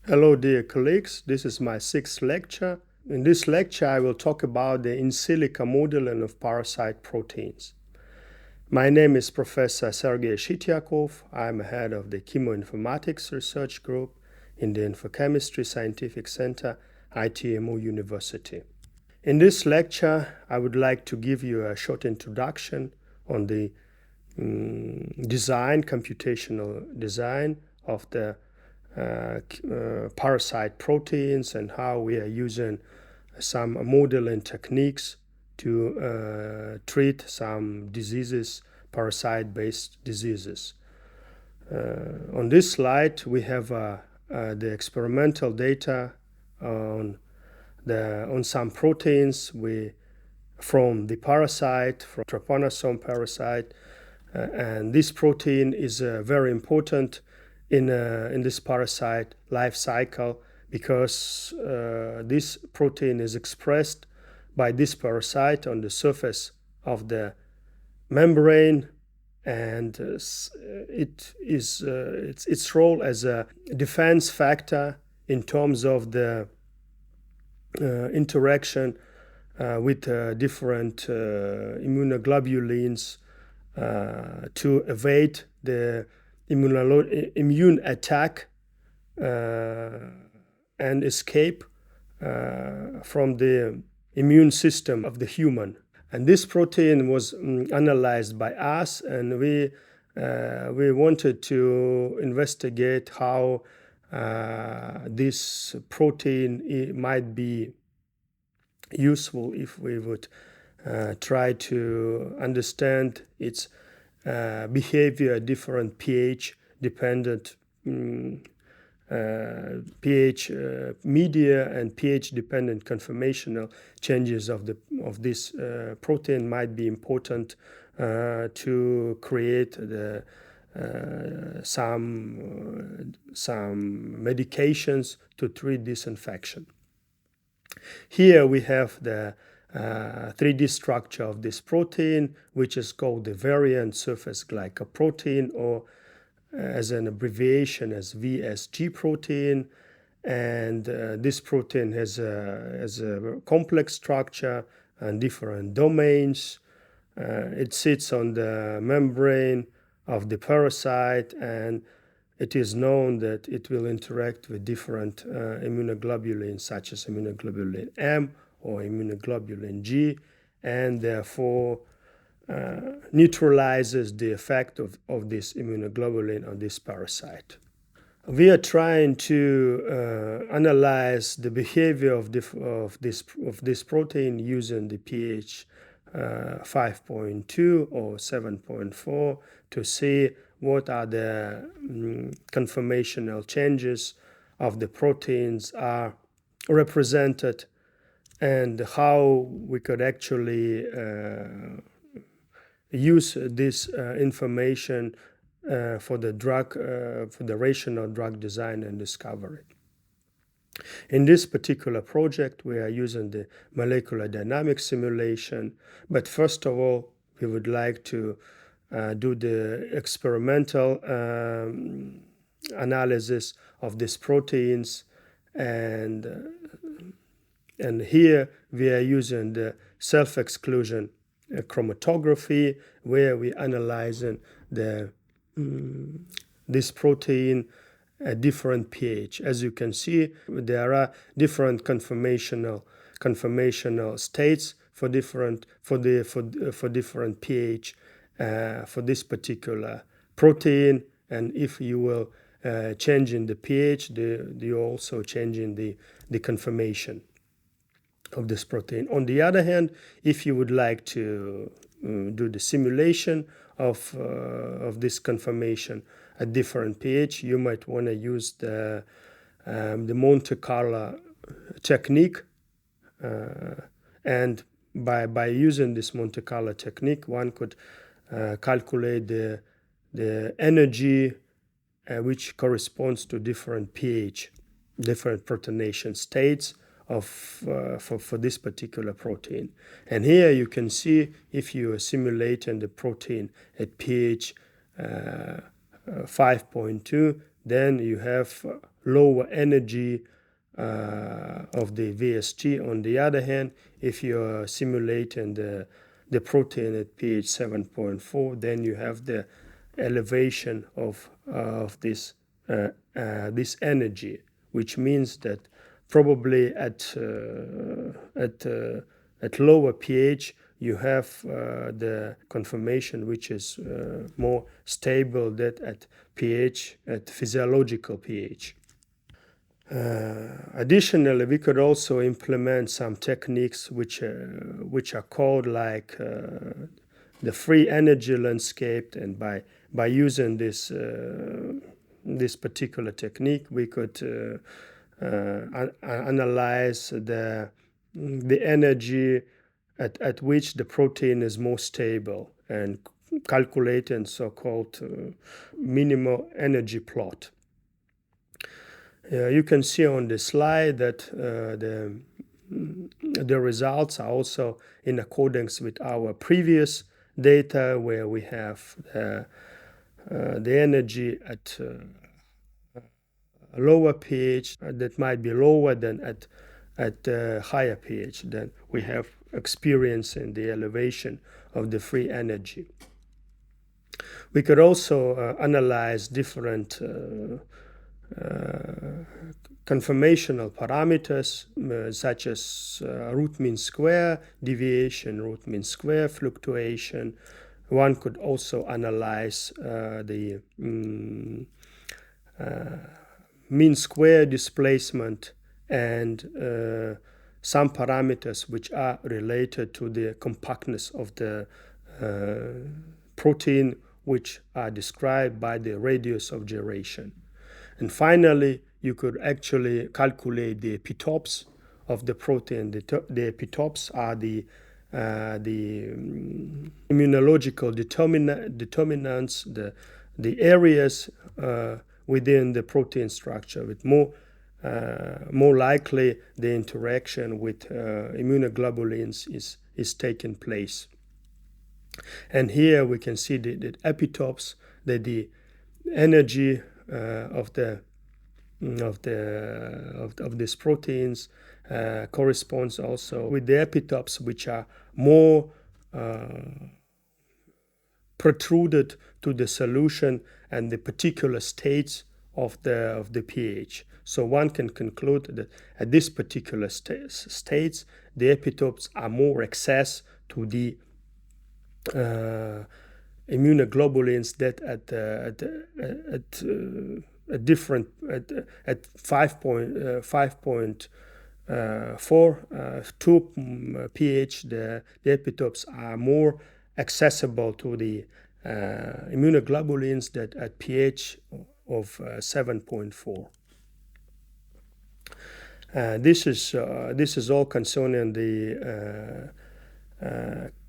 Hello, dear colleagues. This is my sixth lecture. In this lecture, I will talk about the in silico modeling of parasite proteins. My name is Professor Sergey Shityakov. I'm head of the Cheminformatics Research Group in the Infochemistry Scientific Center, ITMO University. In this lecture, I would like to give you a short introduction on the computational design of the parasite proteins and how we are using some modeling techniques to treat some diseases, parasite-based diseases. On this slide, we have the experimental data on some proteins from the parasite, from trypanosome parasite, and this protein is very important in this parasite life cycle because this protein is expressed by this parasite on the surface of the membrane, and its role as a defense factor in terms of the interaction with different immunoglobulins to evade the immune attack and escape from the immune system of the human. And this protein was analyzed by us, and we wanted to investigate how this protein might be useful if we would try to understand its behavior at different pH dependent pH media and pH dependent conformational changes of this protein might be important to create some medications to treat this infection. Here we have the 3D structure of this protein, which is called the variant surface glycoprotein, or as an abbreviation as VSG protein. And this protein has a complex structure and different domains. It sits on the membrane of the parasite, and it is known that it will interact with different immunoglobulins such as immunoglobulin M or immunoglobulin G, and therefore neutralizes the effect of this immunoglobulin on this parasite. We are trying to analyze the behavior of this protein using the pH 5.2 or 7.4 to see what are the conformational changes of the proteins are represented, and how we could actually use this information for the rational drug design and discovery. In this particular project, we are using the molecular dynamics simulation, but first of all, we would like to do the experimental analysis of these proteins, and here we are using the self-exclusion chromatography, where we analyzing this protein at different pH. As you can see, there are different conformational states for different pH for this particular protein, and if you will changing the pH, you're also changing the conformation of this protein. On the other hand, if you would like to do the simulation of this conformation at different pH, you might want to use the Monte Carlo technique, and by using this Monte Carlo technique, one could calculate the energy which corresponds to different pH, different protonation states for this particular protein. And here you can see, if you are simulating the protein at pH 5.2, then you have lower energy of the VSG. On the other hand, if you're simulating the protein at pH 7.4, then you have the elevation of this energy, which means that probably at lower pH you have the conformation which is more stable than at physiological pH. Additionally, we could also implement some techniques which are called like the free energy landscape, and by using this particular technique, we could analyze the energy at which the protein is more stable and calculate a so-called minimal energy plot. You can see on the slide that the results are also in accordance with our previous data, where we have the energy at a lower pH that might be lower than at higher pH. Then we have experience in the elevation of the free energy. We could also analyze different conformational parameters such as root mean square deviation, root mean square fluctuation. One could also analyze the mean square displacement and some parameters which are related to the compactness of the protein, which are described by the radius of gyration. And finally, you could actually calculate the epitopes of the protein. The epitopes are the immunological determinants, the areas within the protein structure with more likely the interaction with immunoglobulins is taking place. And here we can see the epitopes, that the energy of these proteins corresponds also with the epitopes which are more protruded to the solution and the particular states of the pH. So one can conclude that at this particular states, the epitopes are more access to the immunoglobulins that at 5.4 pH, the epitopes are more accessible to the immunoglobulins that at pH of 7.4. This is all concerning the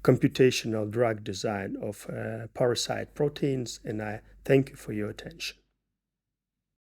computational drug design of parasite proteins, and I thank you for your attention.